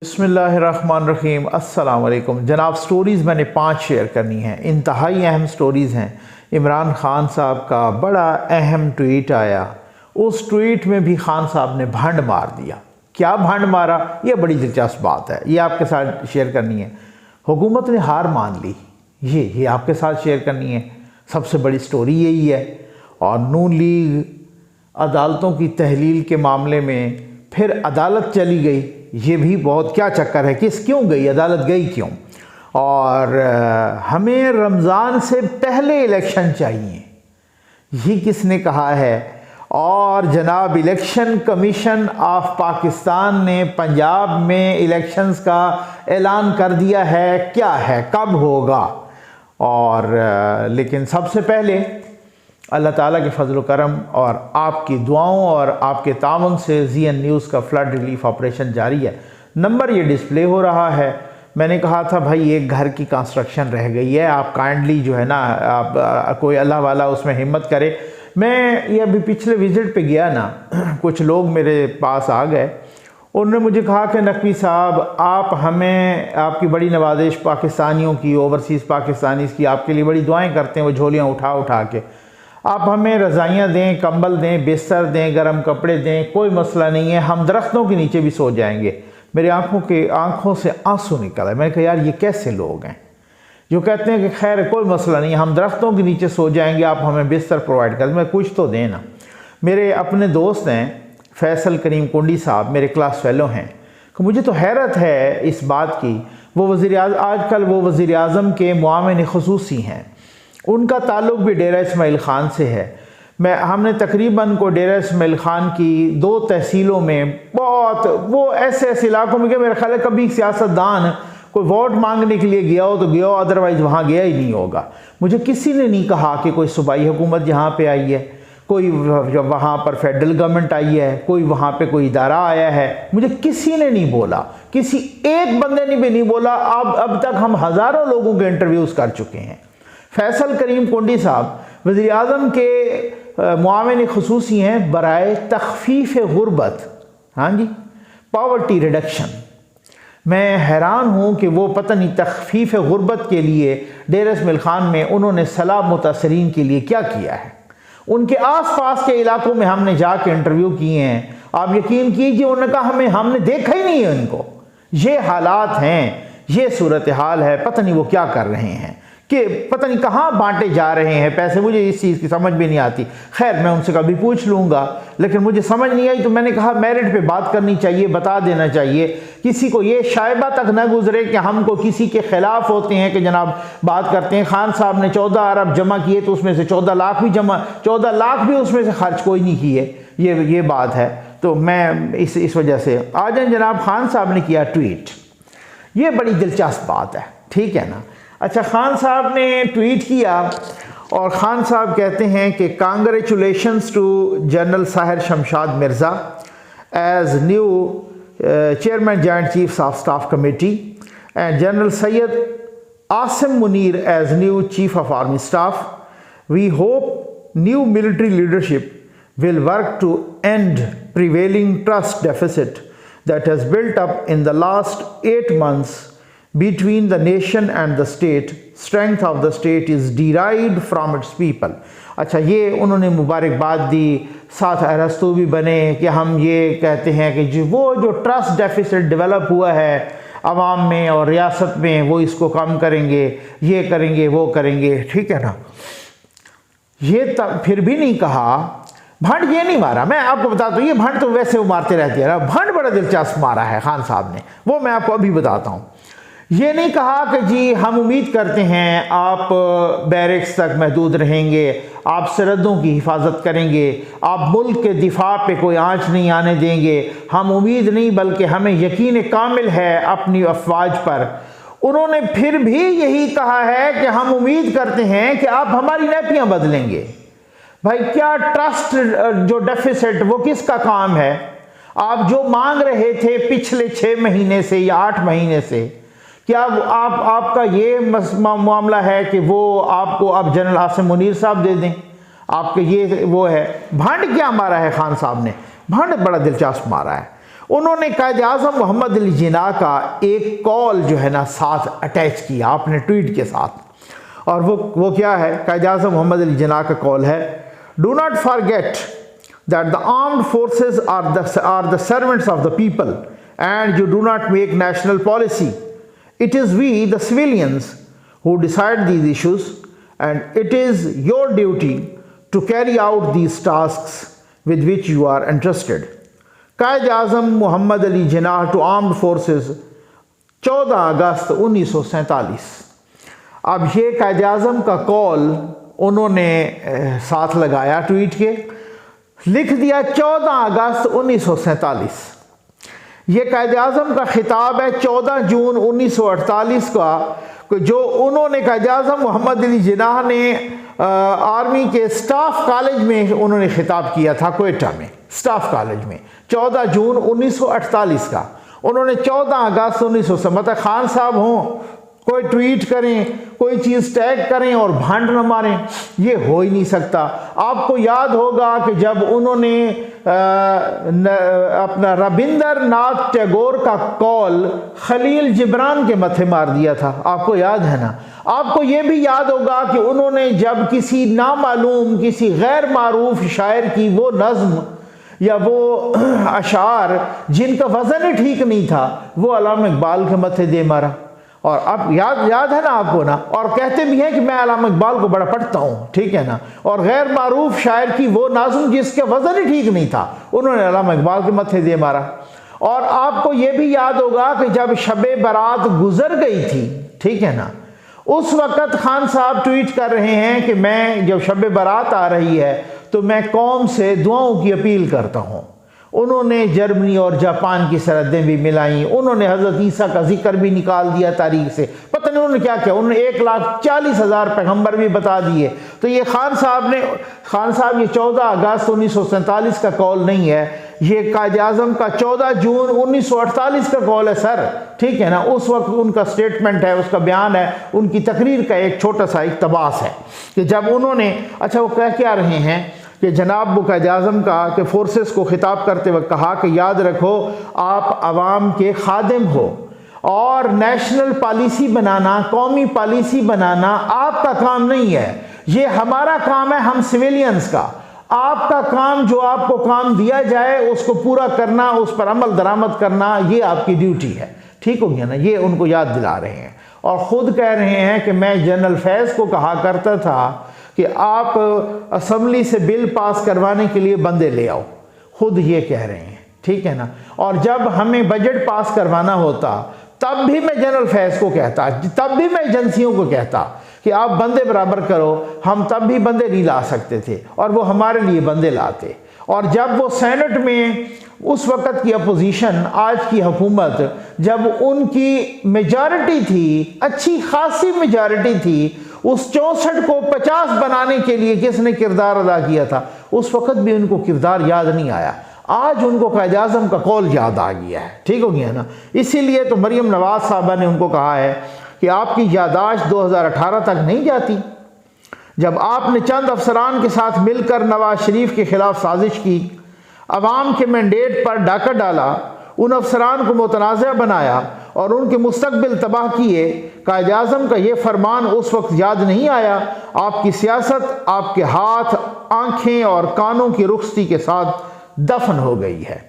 बिस्मिल्लाहिर्रहमानिर्रहीम। अस्सलाम वालेकुम जनाब। स्टोरीज़ मैंने 5 शेयर करनी हैं, इंतहाई अहम स्टोरीज़ हैं। इमरान खान साहब का बड़ा अहम ट्वीट आया, उस ट्वीट में भी खान साहब ने भंड मार दिया। क्या भंड मारा, ये बड़ी दिलचस्प बात है, ये आपके साथ शेयर करनी है। हुकूमत ने हार मान ली, ये आपके साथ शेयर करनी है। सबसे बड़ी स्टोरी यही है। और नून लीग अदालतों की तहलील के मामले में फिर अदालत चली गई, ये भी बहुत क्या चक्कर है, क्यों गई अदालत, गई क्यों। और हमें रमज़ान से पहले इलेक्शन चाहिए, ये किसने कहा है। और जनाब इलेक्शन कमीशन ऑफ पाकिस्तान ने पंजाब में इलेक्शंस का ऐलान कर दिया है, क्या है, कब होगा। और लेकिन सबसे पहले अल्लाह ताला के फजल करम और आपकी दुआओं और आपके तावन से ZN न्यूज़ का फ्लड रिलीफ ऑपरेशन जारी है। नंबर ये डिस्प्ले हो रहा है। मैंने कहा था भाई एक घर की कंस्ट्रक्शन रह गई है, आप काइंडली जो है ना, आप कोई अल्लाह वाला उसमें हिम्मत करे। मैं ये अभी पिछले विज़िट पे गया ना, कुछ लोग मेरे पास आ गए, उन्होंने मुझे कहा कि नकवी साहब आप हमें, आपकी बड़ी नवाजिश पाकिस्तानियों की, ओवरसीज़ पाकिस्तानीज़ की, आपके लिए बड़ी दुआएँ करते हैं वो झोलियाँ उठा उठा के, आप हमें रज़ाइयाँ दें, कंबल दें, बिस्तर दें, गर्म कपड़े दें, कोई मसला नहीं है, हम दरख्तों के नीचे भी सो जाएंगे। मेरी आंखों से आंसू निकल आए। मैंने कहा यार ये कैसे लोग हैं जो कहते हैं कि खैर कोई मसला नहीं है, हम दरख्तों के नीचे सो जाएंगे, आप हमें बिस्तर प्रोवाइड कर दें। मैं कुछ तो दें ना। मेरे अपने दोस्त हैं फैसल करीम कुंडी साहब, मेरे क्लास फेलो हैं, कि मुझे तो हैरत है इस बात की, वो आजकल वो वज़ीर आज़म के मुआविन ख़ुसूसी हैं, उनका ताल्लुक़ भी डेरा इस्माइल ख़ान से है। हमने तकरीबन को डेरा इस्माइल ख़ान की 2 तहसीलों में बहुत वो ऐसे इलाकों में कि मेरा ख्याल है कभी सियासतदान कोई वोट मांगने के लिए गया हो तो गया हो, अदरवाइज़ वहाँ गया ही नहीं होगा। मुझे किसी ने नहीं कहा कि कोई सूबाई हुकूमत यहाँ पे आई है, कोई वहाँ पर फेडरल गवर्नमेंट आई है, कोई वहाँ पे कोई इदारा आया है, मुझे किसी ने नहीं बोला, किसी एक बंदे ने भी नहीं बोला। अब तक हम हज़ारों लोगों के इंटरव्यूज़ कर चुके हैं। फैसल करीम कुंडी साहब वज़ीर आज़म के मुआविन ख़ुसूसी हैं बराए तख़फ़ीफ़ गुर्बत, हाँ जी, पावर्टी रिडक्शन। मैं हैरान हूँ कि वो पता नहीं तख़फ़ीफ़ गुर्बत के लिए डेरा इस्माइल ख़ान में उन्होंने सैलाब मुतासरीन के लिए क्या किया है। उनके आसपास के इलाकों में हमने जाके इंटरव्यू किए हैं, आप यकीन कीजिए उन्होंने कहा हमने देखा ही नहीं है उनको। ये हालात हैं, ये सूरत हाल है, पता नहीं वो क्या कर रहे हैं, कि पता नहीं कहाँ बांटे जा रहे हैं पैसे, मुझे इस चीज़ की समझ भी नहीं आती। खैर मैं उनसे कभी पूछ लूँगा, लेकिन मुझे समझ नहीं आई तो मैंने कहा मेरिट पे बात करनी चाहिए, बता देना चाहिए, किसी को ये शायबा तक न गुजरे कि हमको किसी के ख़िलाफ़ होते हैं कि जनाब बात करते हैं खान साहब ने 14 अरब जमा किए तो उसमें से 14 लाख भी उसमें से खर्च कोई नहीं किए, ये बात है। तो मैं इस वजह से आ जाए। जनाब खान साहब ने किया ट्वीट, ये बड़ी दिलचस्प बात है, ठीक है ना। अच्छा, खान साहब ने ट्वीट किया और खान साहब कहते हैं कि congratulations to general Sahir Shamshad Mirza as new chairman joint chiefs of staff committee and general Syed Asim Munir as new chief of army staff. We hope new military leadership will work to end prevailing trust deficit that has built up in the last 8 months between the nation and the state. Strength of the state is derived from its people. अच्छा, ये उन्होंने मुबारकबाद दी, साथ अरस्तु भी बने कि हम ये कहते हैं कि जो ट्रस्ट डेफिसिट डेवलप हुआ है अवाम में और रियासत में, वो इसको कम करेंगे, ये करेंगे, वो करेंगे, ठीक है ना। ये तब फिर भी नहीं कहा, भंड ये नहीं मारा। मैं आपको बता दूं, ये भंड तो वैसे वो मारते रहते हैं, भंड बड़ा दिलचस्प मारा है खान साहब ने, वो मैं आपको अभी बताता हूँ। ये नहीं कहा कि जी हम उम्मीद करते हैं आप बैरिक्स तक महदूद रहेंगे, आप सरहदों की हिफाजत करेंगे, आप मुल्क के दिफा पे कोई आंच नहीं आने देंगे, हम उम्मीद नहीं बल्कि हमें यकीन कामिल है अपनी अफवाज पर। उन्होंने फिर भी यही कहा है कि हम उम्मीद करते हैं कि आप हमारी नैपियाँ बदलेंगे। भाई क्या ट्रस्ट जो डेफिसिट वो किसका काम है? आप जो मांग रहे थे पिछले 6 महीने से या 8 महीने से, क्या आपका ये मामला है कि वो आपको अब जनरल आसिम मुनीर साहब दे दें? आपके ये वो है। भंड क्या मारा है खान साहब ने? भंड बड़ा दिलचस्प मारा है। उन्होंने कायद आज़म मोहम्मद अली जिन्ना का एक कॉल जो है ना साथ अटैच किया आपने ट्वीट के साथ, और वो क्या है? कायद आज़म मोहम्मद अली जिन्ना का कॉल है, do not forget that the armed forces are the servants of the people and you do not make national policy. It is we, the civilians, who decide these issues, and it is your duty to carry out these tasks with which you are entrusted. Quaid Azam Mohammad Ali Jinnah to armed forces 14 August 1947. अब ये कायद आज़म का call उन्होंने साथ लगाया tweet के, लिख दिया 14 August 1947. ये कायद आज़म का खिताब है 14 जून 1948 का, जो उन्होंने कायद आज़म मोहम्मद अली जिन्ना ने आर्मी के स्टाफ कॉलेज में उन्होंने खिताब किया था, कोयटा में स्टाफ कॉलेज में 14 जून 1948 का. उन्होंने 14 अगस्त 1900 मतलब खान साहब हों, कोई ट्वीट करें, कोई चीज़ टैग करें और भांड न मारें, ये हो ही नहीं सकता. आपको याद होगा कि जब उन्होंने अपना रविंद्रनाथ टैगोर का कॉल खलील जिब्रान के मत्थे मार दिया था, आपको याद है ना? आपको ये भी याद होगा कि उन्होंने जब किसी नामालूम, किसी गैर मारूफ शायर की वो नज़्म या वो अशार जिनका वज़न ही ठीक नहीं था, वो अल्लामा इकबाल के मत्थे दे मारा. और अब याद है ना आपको ना, और कहते भी हैं कि मैं अल्लामा इकबाल को बड़ा पढ़ता हूँ, ठीक है ना. और गैर मारूफ शायर की वो नाज़ुम जिसके वज़न ही ठीक नहीं था, उन्होंने अल्लामा इकबाल के मत्थे दे मारा. और आपको ये भी याद होगा कि जब शब बारात गुजर गई थी, ठीक है ना, उस वक़्त खान साहब ट्वीट कर रहे हैं कि मैं जब शब बारात आ रही है तो मैं कौम से दुआओं की अपील करता हूँ. उन्होंने जर्मनी और जापान की सरहदें भी मिलाई, उन्होंने हज़रत ईसा का जिक्र भी निकाल दिया तारीख से, पता नहीं उन्होंने क्या किया. उन्होंने 1,40,000 पैगम्बर भी बता दिए. तो ये खान साहब ये 14 अगस्त 1947 का कॉल नहीं है, ये कायद आज़म का 14 जून 1948 का कॉल है सर, ठीक है ना. उस वक्त उनका स्टेटमेंट है, उसका बयान है, उनकी तकरीर का एक छोटा सा इक़्तिबास है कि जब उन्होंने, अच्छा वो कह क्या रहे हैं कि जनाब वो कायद आज़म का कि फोर्सेस को खिताब करते वक्त कहा कि याद रखो आप आवाम के खादिम हो और नेशनल पॉलिसी बनाना, कौमी पॉलिसी बनाना आपका काम नहीं है, ये हमारा काम है, हम सिविलियंस का. आपका काम, जो आपको काम दिया जाए उसको पूरा करना, उस पर अमल दरामद करना, ये आपकी ड्यूटी है. ठीक हो गया ना. ये उनको याद दिला रहे हैं और ख़ुद कह रहे हैं कि मैं जनरल फैज़ को कहा करता था कि आप असम्बली से बिल पास करवाने के लिए बंदे ले आओ, खुद ये कह रहे हैं, ठीक है ना. और जब हमें बजट पास करवाना होता तब भी मैं जनरल फैज़ को कहता, तब भी मैं एजेंसियों को कहता कि आप बंदे बराबर करो, हम तब भी बंदे नहीं ला सकते थे और वो हमारे लिए बंदे लाते. और जब वो सेनेट में उस वक़्त की अपोजिशन, आज की हुकूमत, जब उनकी मेजॉरिटी थी, अच्छी खासी मेजॉरिटी थी, उस 64 को 50 बनाने के लिए किसने किरदार अदा किया था? उस वक़्त भी उनको किरदार याद नहीं आया. आज उनको कायद आज़म का कॉल याद आ गया है, ठीक हो गया ना. इसीलिए तो मरियम नवाज़ साहबा ने उनको कहा है कि आपकी यादाश्त 2018 तक नहीं जाती. जब आपने चंद अफसरान के साथ मिलकर नवाज शरीफ के खिलाफ साजिश की, अवाम के मैंडेट पर डाका डाला, उन अफसरान को मुतनाज़ा बनाया और उनके मुस्तकबिल तबाह किए, कायद आज़म का ये फरमान उस वक्त याद नहीं आया? आपकी सियासत आपके हाथ, आँखें और कानों की रुखसती के साथ दफन हो गई है.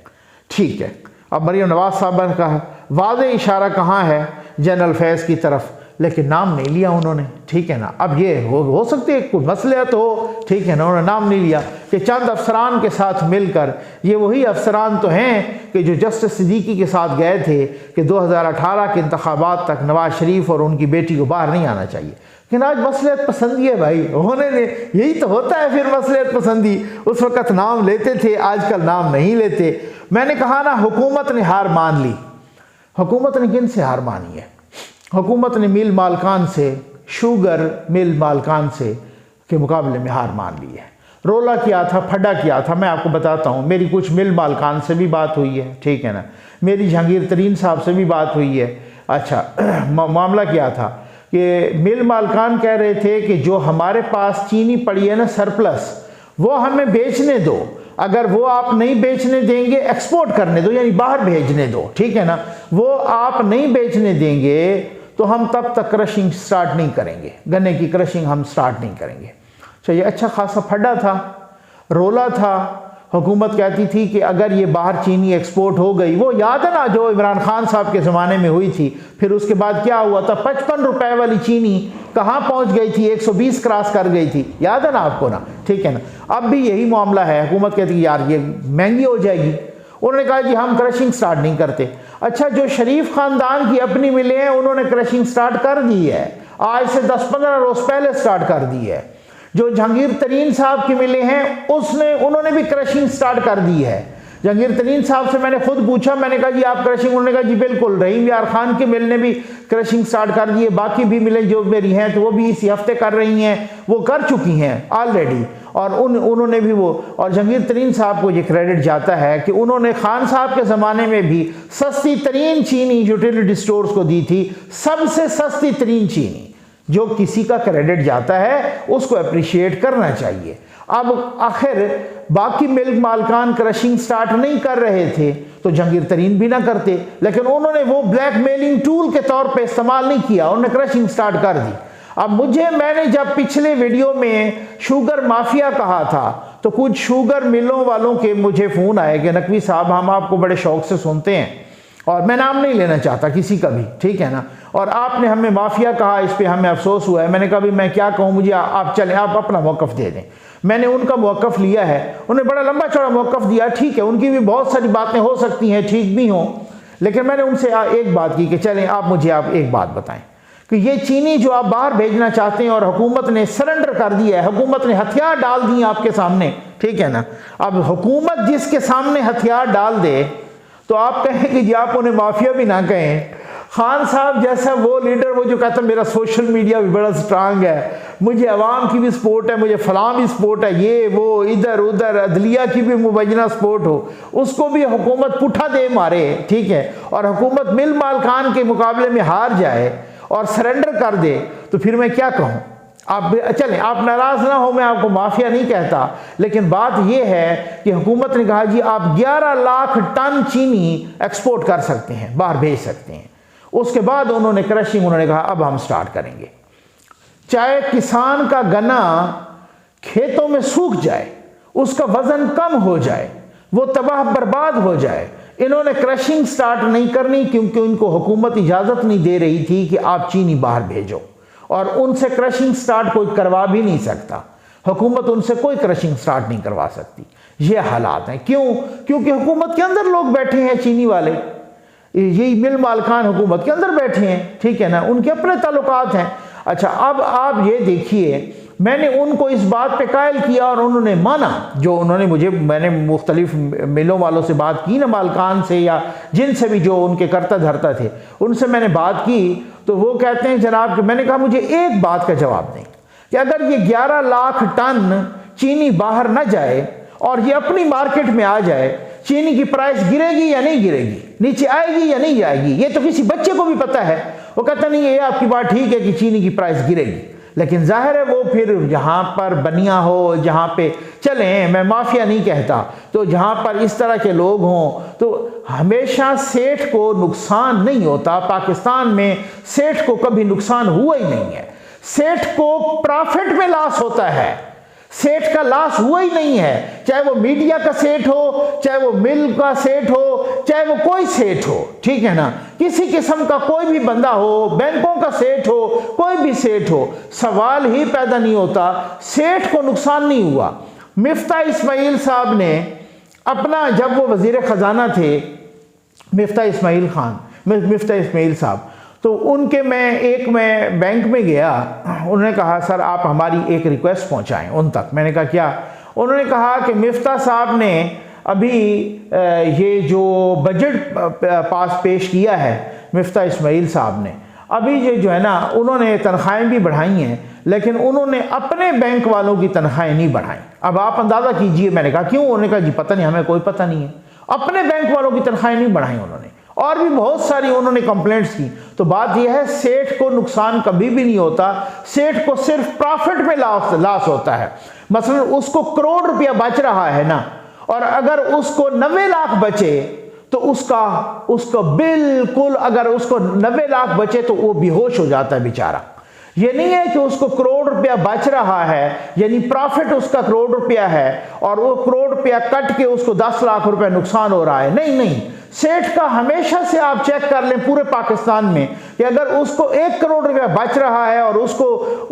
ठीक है. अब मरियम नवाज़ साहबा ने कहा, वाज़े इशारा कहाँ है जनरल फैज़ की तरफ, लेकिन नाम नहीं लिया उन्होंने, ठीक है ना. अब ये हो सकती है कोई मसलियत हो, ठीक है ना, उन्होंने नाम नहीं लिया कि चंद अफसरान के साथ मिलकर, ये वही अफसरान तो हैं कि जो जस्टिस सिद्दीकी के साथ गए थे कि 2018 के इंतखाबात तक नवाज शरीफ और उनकी बेटी को बाहर नहीं आना चाहिए. लेकिन आज मसलियत पसंदी है भाई, होने ने यही तो होता है फिर मसलियत पसंदी. उस वक़्त नाम लेते थे, आजकल नाम नहीं लेते. मैंने कहा ना, हुकूमत ने हार मान ली. हुकूमत ने किन से हार मानी है? हुकूमत ने मिल मालकान से, शुगर मिल मालकान से के मुकाबले में हार मान ली है. रोला किया था, फड्डा किया था. मैं आपको बताता हूँ, मेरी कुछ मिल मालकान से भी बात हुई है, ठीक है ना. मेरी जहांगीर तरीन साहब से भी बात हुई है. अच्छा मामला क्या था कि मिल मालकान कह रहे थे कि जो हमारे पास चीनी पड़ी है ना सरप्लस, वो हमें बेचने दो. अगर वो आप नहीं बेचने देंगे, एक्सपोर्ट करने दो यानी बाहर भेजने दो, ठीक है ना, वो आप नहीं बेचने देंगे तो हम तब तक क्रशिंग स्टार्ट नहीं करेंगे, गन्ने की क्रशिंग हम स्टार्ट नहीं करेंगे। ये अच्छा खासा फड्डा था, रोला था। हुकूमत कहती थी कि अगर ये बाहर चीनी एक्सपोर्ट हो गई, वो याद है ना जो इमरान खान साहब के ज़माने में हुई थी, फिर उसके बाद क्या हुआ था, 55 रुपए वाली चीनी कहाँ पहुँच गई थी, 120 क्रॉस कर गई थी, याद है ना आपको ना, ठीक है ना। अब भी यही मामला है, हुकूमत कहती है यार ये महंगी हो जाएगी, उन्होंने कहा कि हम क्रशिंग स्टार्ट नहीं करते। अच्छा, जो शरीफ ख़ानदान की अपनी मिलें हैं उन्होंने क्रशिंग स्टार्ट कर दी है, आज से 10-15 रोज़ पहले स्टार्ट कर दी है। जो जहांगीर तरीन साहब की मिले हैं उन्होंने भी क्रशिंग स्टार्ट कर दी है। जहांगीर तरीन साहब से मैंने खुद पूछा, मैंने कहा जी आप क्रशिंग, उन्होंने कहा जी बिल्कुल। रहीम यार खान की मिल ने भी क्रशिंग स्टार्ट कर दी है, बाकी भी मिलें जो मेरी हैं तो वो भी इसी हफ्ते कर रही हैं, वो कर चुकी हैं ऑलरेडी। और उन्होंने भी वो, और जहांगीर तरीन साहब को ये क्रेडिट जाता है कि उन्होंने खान साहब के ज़माने में भी सस्ती तरीन चीनी यूटिलिटी स्टोर्स को दी थी, सबसे सस्ती तरीन चीनी। जो किसी का क्रेडिट जाता है उसको अप्रिशिएट करना चाहिए। अब आखिर बाकी मिल्क मालकान क्रशिंग स्टार्ट नहीं कर रहे थे तो जहांगीर तरीन भी ना करते, लेकिन उन्होंने वो ब्लैकमेलिंग टूल के तौर पे इस्तेमाल नहीं किया, उन्होंने क्रशिंग स्टार्ट कर दी। अब मैंने जब पिछले वीडियो में शुगर माफिया कहा था तो कुछ शुगर मिलों वालों के मुझे फ़ोन आए कि नकवी साहब हम आपको बड़े शौक से सुनते हैं, और मैं नाम नहीं लेना चाहता किसी का भी, ठीक है ना, और आपने हमें माफिया कहा, इस पे हमें अफसोस हुआ है। मैंने कहा भी मैं क्या कहूँ, मुझे आप चलें, आप अपना मौक़िफ़ दे दें। मैंने उनका मौक़िफ़ लिया है, उन्हें बड़ा लंबा चौड़ा मौक़िफ़ दिया, ठीक है, उनकी भी बहुत सारी बातें हो सकती हैं ठीक भी हों, लेकिन मैंने उनसे एक बात की कि चलें आप एक बात बताएं कि ये चीनी जो आप बाहर भेजना चाहते हैं और हुकूमत ने सरेंडर कर दिया है, हुकूमत ने हथियार डाल दिए आपके सामने, ठीक है ना। अब हुकूमत जिसके सामने हथियार डाल दे तो आप कहें कि जी आप उन्हें माफिया भी ना कहें। खान साहब जैसा वो लीडर, वो जो कहता है मेरा सोशल मीडिया भी बड़ा स्ट्रांग है, मुझे अवाम की भी सपोर्ट है, मुझे फलां भी सपोर्ट है, ये वो इधर उधर अदलिया की भी मुबैना सपोर्ट हो, उसको भी हुकूमत पुठा दे मारे, ठीक है, और हुकूमत मिल मालकान के मुकाबले में हार जाए और सरेंडर कर दे, तो फिर मैं क्या कहूँ। आप चलें, आप नाराज़ ना हो, मैं आपको माफिया नहीं कहता, लेकिन बात यह है कि हुकूमत ने कहा जी आप 11 लाख टन चीनी एक्सपोर्ट कर सकते हैं, बाहर भेज सकते हैं। उसके बाद उन्होंने क्रशिंग, उन्होंने कहा अब हम स्टार्ट करेंगे। चाहे किसान का गन्ना खेतों में सूख जाए, उसका वजन कम हो जाए, वो तबाह बर्बाद हो जाए, इन्होंने क्रशिंग स्टार्ट नहीं करनी क्योंकि उनको हुकूमत इजाज़त नहीं दे रही थी कि आप चीनी बाहर भेजो, और उनसे क्रशिंग स्टार्ट कोई करवा भी नहीं सकता। हुकूमत उनसे कोई क्रशिंग स्टार्ट नहीं करवा सकती। ये हालात हैं। क्यों? क्योंकि हुकूमत के अंदर लोग बैठे हैं, चीनी वाले, यही मिल मालकान हुकूमत के अंदर बैठे हैं, ठीक है ना, उनके अपने ताल्लुकात हैं। अच्छा, अब आप ये देखिए, मैंने उनको इस बात पे कायल किया और उन्होंने माना, जो उन्होंने मैंने मुख्तलिफ मिलों वालों से बात की ना, मालकान से या जिनसे भी जो उनके करता धरता थे, उनसे मैंने बात की तो वो कहते हैं जनाब कि मैंने कहा मुझे एक बात का जवाब दें कि अगर ये 11 लाख टन चीनी बाहर ना जाए और ये अपनी मार्केट में आ जाए, चीनी की प्राइस गिरेगी या नहीं गिरेगी, नीचे आएगी या नहीं आएगी, ये तो किसी बच्चे को भी पता है। वो कहता नहीं है, ये आपकी बात ठीक है कि चीनी की प्राइस गिरेगी, लेकिन जाहिर है वो फिर जहाँ पर बनिया हो, जहाँ पे चलें, मैं माफिया नहीं कहता, तो जहाँ पर इस तरह के लोग हों तो हमेशा सेठ को नुकसान नहीं होता। पाकिस्तान में सेठ को कभी नुकसान हुआ ही नहीं है, सेठ को प्रॉफिट में लॉस होता है, सेठ का लॉस हुआ ही नहीं है। चाहे वो मीडिया का सेठ हो, चाहे वो मिल का सेठ हो, चाहे वो कोई सेठ हो, ठीक है ना, किसी किस्म का कोई भी बंदा हो, बैंकों का सेठ हो, कोई भी सेठ हो, सवाल ही पैदा नहीं होता, सेठ को नुकसान नहीं हुआ। मिफ्ता इस्माइल साहब ने अपना, जब वो वजीर ख़जाना थे, मिफ्ता इस्माइल साहब, तो उनके मैं बैंक में गया, उन्होंने कहा सर आप हमारी एक रिक्वेस्ट पहुंचाएं उन तक। मैंने कहा क्या? उन्होंने कहा कि मिफ्ता साहब ने अभी ये जो बजट पेश किया है, मिफ्ता इस्माइल साहब ने अभी ये जो है ना, उन्होंने तनख्वाहें भी बढ़ाई हैं, लेकिन उन्होंने अपने बैंक वालों की तनख्वाहें नहीं बढ़ाई। अब आप अंदाज़ा कीजिए। मैंने कहा क्यों? उन्होंने कहा जी पता नहीं, हमें कोई पता नहीं है। अपने बैंक वालों की तनख्वाहें नहीं बढ़ाई उन्होंने, और भी बहुत सारी उन्होंने कंप्लेंट्स की। तो बात यह है, सेठ को नुकसान कभी भी नहीं होता, सेठ को सिर्फ प्रॉफिट में लॉस होता है। मसलन उसको करोड़ रुपया बच रहा है ना, और अगर उसको 90 लाख बचे तो उसको बिल्कुल, अगर उसको 90 लाख बचे तो वो बेहोश हो जाता है बेचारा। ये नहीं है कि उसको करोड़ रुपया बच रहा है, यानी प्रॉफिट उसका करोड़ रुपया है और वो करोड़ रुपया कट के उसको 10 लाख रुपया नुकसान हो रहा है। नहीं नहीं, सेठ का हमेशा से आप चेक कर लें पूरे पाकिस्तान में कि अगर उसको 1 करोड़ रुपया बच रहा है और उसको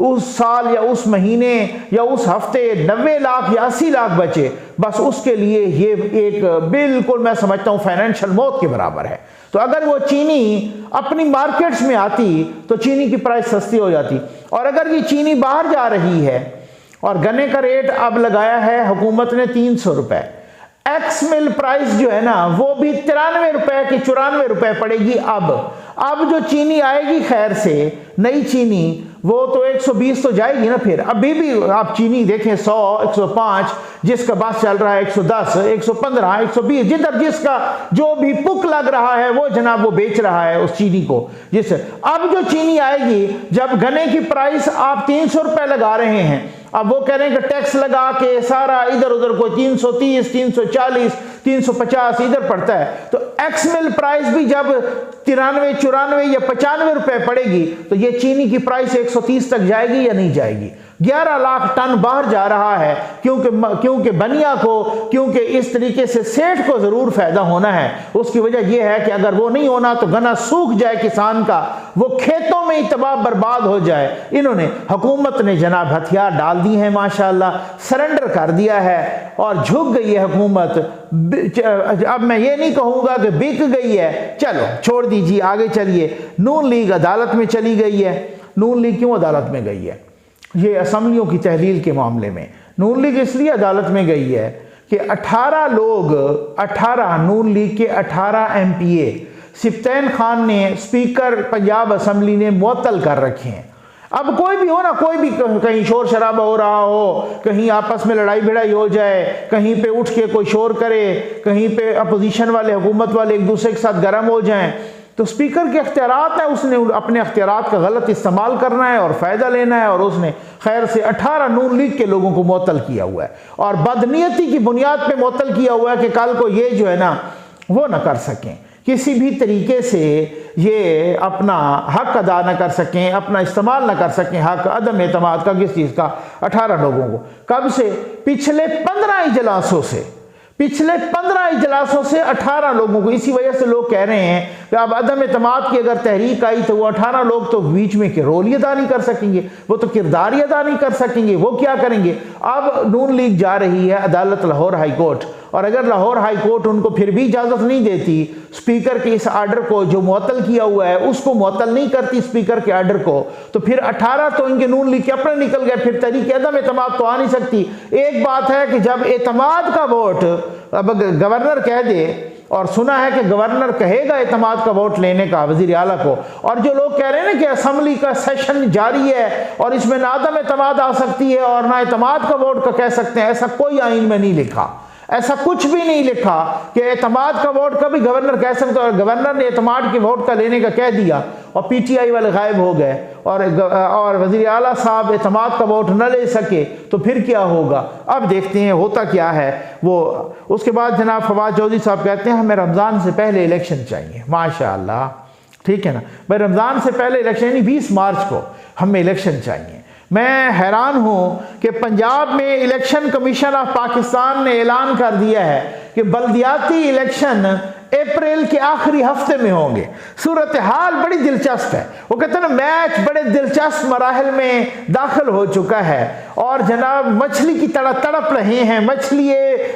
उस साल या उस महीने या उस हफ्ते 90 लाख या 80 लाख बचे, बस उसके लिए ये एक बिल्कुल मैं समझता हूँ फाइनेंशियल मौत के बराबर है। तो अगर वो चीनी अपनी मार्केट्स में आती तो चीनी की प्राइस सस्ती हो जाती, और अगर ये चीनी बाहर जा रही है और गन्ने का रेट अब लगाया है हुकूमत ने 300 रुपए, एक्स मिल प्राइस जो है ना वो भी 93 रुपए की 94 रुपए पड़ेगी। अब जो चीनी आएगी खैर से नई चीनी वो तो 120 तो जाएगी ना। फिर अभी भी आप चीनी देखें 100, 105, जिसका बस चल रहा है 110, 115, 120, जिधर जिसका जो भी पुक लग रहा है वो जनाब वो बेच रहा है उस चीनी को। जिस अब जो चीनी आएगी, जब गन्ने की प्राइस आप 300 रुपए लगा रहे हैं, अब वो कह रहे हैं कि टैक्स लगा के सारा इधर उधर कोई 330, 340, 350 इधर पड़ता है, तो एक्स मिल प्राइस भी जब 93, 94 या 95 रुपए पड़ेगी तो ये चीनी की प्राइस 130 तक जाएगी या नहीं जाएगी। 11 लाख टन बाहर जा रहा है क्योंकि बनिया को, क्योंकि इस तरीके से सेठ को जरूर फायदा होना है। उसकी वजह यह है कि अगर वो नहीं होना तो गन्ना सूख जाए किसान का, वो खेतों में ही तबाह बर्बाद हो जाए। इन्होंने हुकूमत ने जनाब हथियार डाल दी हैं, माशाल्लाह सरेंडर कर दिया है और झुक गई है हुकूमत। अब मैं ये नहीं कहूंगा कि बिक गई है, चलो छोड़ दीजिए, आगे चलिए। नून लीग अदालत में चली गई है। नून लीग क्यों अदालत में गई है? ये असम्बलियों की तहलील के मामले में नून लीग इसलिए अदालत में गई है कि 18 नून लीग के 18 MPA सिफ्तैन खान ने स्पीकर पंजाब असम्बली ने मुअत्तल कर रखे हैं। अब कोई भी हो ना, कोई भी कहीं शोर शराबा हो रहा हो, कहीं आपस में लड़ाई भिड़ाई हो जाए, कहीं पे उठ के कोई शोर करे, कहीं पे अपोजिशन वाले हुकूमत वाले एक दूसरे के साथ गर्म हो जाएं, तो स्पीकर के अख्तियारात है, उसने अपने अख्तियारात का गलत इस्तेमाल करना है और फ़ायदा लेना है, और उसने खैर से 18 नून लीग के लोगों को मुअत्तल किया हुआ है और बदनीयती की बुनियाद पे मुअत्तल किया हुआ है कि कल को ये जो है ना वो ना कर सकें, किसी भी तरीके से ये अपना हक अदा न कर सकें, अपना इस्तेमाल न कर सकें हक, अदम एतमाद का किस चीज़ का। 18 लोगों को कब से? पिछले 15 इजलासों से, पिछले 15 इजलासों से 18 लोगों को। इसी वजह से लोग कह रहे हैं कि अब अदम एतमाद की अगर तहरीक आई तो वो 18 लोग तो बीच में रोल ही अदा नहीं कर सकेंगे, वो तो किरदार ही अदा नहीं कर सकेंगे, वो क्या करेंगे? अब नून लीग जा रही है अदालत लाहौर हाई कोर्ट, और अगर लाहौर हाई कोर्ट उनको फिर भी इजाज़त नहीं देती स्पीकर के इस आर्डर को जो मुअत्तल किया हुआ है उसको मुअत्तल नहीं करती स्पीकर के आर्डर को, तो फिर 18 तो इनके नून लीग के अपने निकल गए, फिर तरीके अदम एतमाद तो आ नहीं सकती। एक बात है कि जब एतमाद का वोट अब गवर्नर कह दे, और सुना है कि गवर्नर कहेगा एतमाद का वोट लेने का वजीर आला को, और जो लोग कह रहे हैं ना कि असम्बली का सेशन जारी है और इसमें ना अदम एतमाद आ सकती है और ना एतमाद का वोट का कह सकते हैं, ऐसा कोई आइन में नहीं लिखा, ऐसा कुछ भी नहीं लिखा कि एतमाद का वोट का भी गवर्नर कह सकता है। और गवर्नर ने एतमाद के वोट का लेने का कह दिया और PTI वाले गायब हो गए और वज़ीर आला साहब एतमाद का वोट न ले सके, तो फिर क्या होगा? अब देखते हैं होता क्या है वो। उसके बाद जनाब फवाद चौधरी साहब कहते हैं हमें रमज़ान से पहले इलेक्शन चाहिए। माशाअल्लाह, ठीक है ना भाई, रमज़ान से पहले इलेक्शन यानी 20 मार्च को हमें इलेक्शन चाहिए। मैं हैरान हूँ कि पंजाब में इलेक्शन कमीशन ऑफ पाकिस्तान ने ऐलान कर दिया है कि बल्दियाती इलेक्शन अप्रैल के आखिरी हफ्ते में होंगे। सूरत हाल बड़ी दिलचस्प है। वो कहते हैं ना मैच बड़े दिलचस्प मराहल में दाखिल हो चुका है और जनाब मछली की तरह तड़प रहे हैं, मछली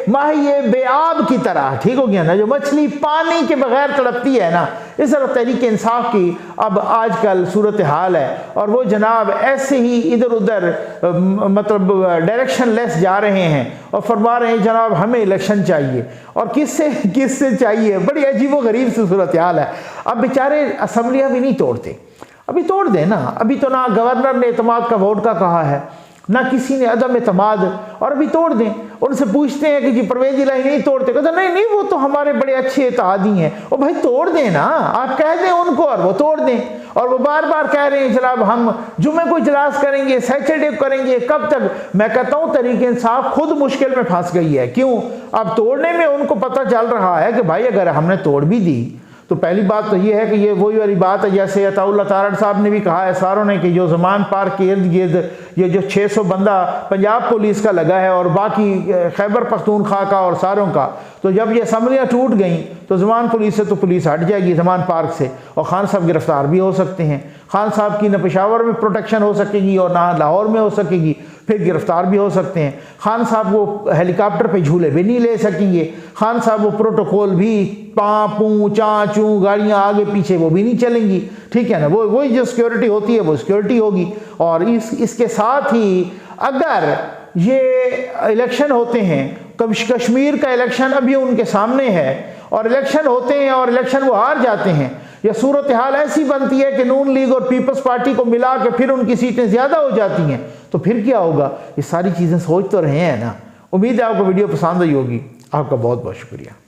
माहिए बेआब की तरह, ठीक हो गया ना, जो मछली पानी के बगैर तड़पती है ना, इस तरह तहरीक इंसाफ की अब आजकल सूरत हाल है। और वो जनाब ऐसे ही इधर उधर मतलब डायरेक्शन लेस जा रहे हैं और फरमा रहे हैं जनाब हमें इलेक्शन चाहिए, और किससे चाहिए? बड़ी अजीब व गरीब सी सूरत हाल है। अब बेचारे असम्बलियाँ भी नहीं तोड़ते, अभी तोड़ दें ना। अभी तो ना गवर्नर ने एतमाद का वोट का कहा है, ना किसी ने अदम एतमाद, और अभी तोड़ दें। उनसे पूछते हैं कि जी परवेज इलाही नहीं तोड़ते, कहते नहीं नहीं वो तो हमारे बड़े अच्छे इत्तेहादी हैं। और भाई तोड़ दें ना, आप कह दें उनको और वो तोड़ दें। और वो बार बार कह रहे हैं जनाब हम जुमे को इजलास करेंगे, सैटरडे को करेंगे, कब तक? मैं कहता हूँ तहरीक इंसाफ खुद मुश्किल में फंस गई है। क्यों? अब तोड़ने में उनको पता चल रहा है कि भाई अगर हमने तोड़ भी दी तो पहली बात तो ये है कि ये वही वाली बात है जैसे अताउल्लाह तारड़ साहब ने भी कहा है सारों ने कि जो ज़मान पार्क के इर्द गिर्द ये जो 600 बंदा पंजाब पुलिस का लगा है और बाकी खैबर पख्तूनख्वा का और सारों का, तो जब ये असम्बलियाँ टूट गई तो ज़मान पुलिस से तो पुलिस हट जाएगी ज़मान पार्क से, और खान साहब गिरफ्तार भी हो सकते हैं। खान साहब की न पेशावर में प्रोटेक्शन हो सकेगी और ना लाहौर में हो सकेगी, फिर गिरफ्तार भी हो सकते हैं। खान साहब वो हेलीकॉप्टर पे झूले भी नहीं ले सकेंगे। खान साहब वो प्रोटोकॉल भी पाँ पू चा चू गाड़ियाँ आगे पीछे वो भी नहीं चलेंगी, ठीक है ना। वही जो सिक्योरिटी होती है वो सिक्योरिटी होगी। और इसके साथ ही अगर ये इलेक्शन होते हैं, कश्मीर का इलेक्शन अभी उनके सामने है और इलेक्शन होते हैं और इलेक्शन वो हार जाते हैं, या सूरत हाल ऐसी बनती है कि नून लीग और पीपल्स पार्टी को मिला के फिर उनकी सीटें ज़्यादा हो जाती हैं, तो फिर क्या होगा? ये सारी चीज़ें सोच तो रहे हैं ना। उम्मीद है आपको वीडियो पसंद आई होगी। आपका बहुत बहुत शुक्रिया।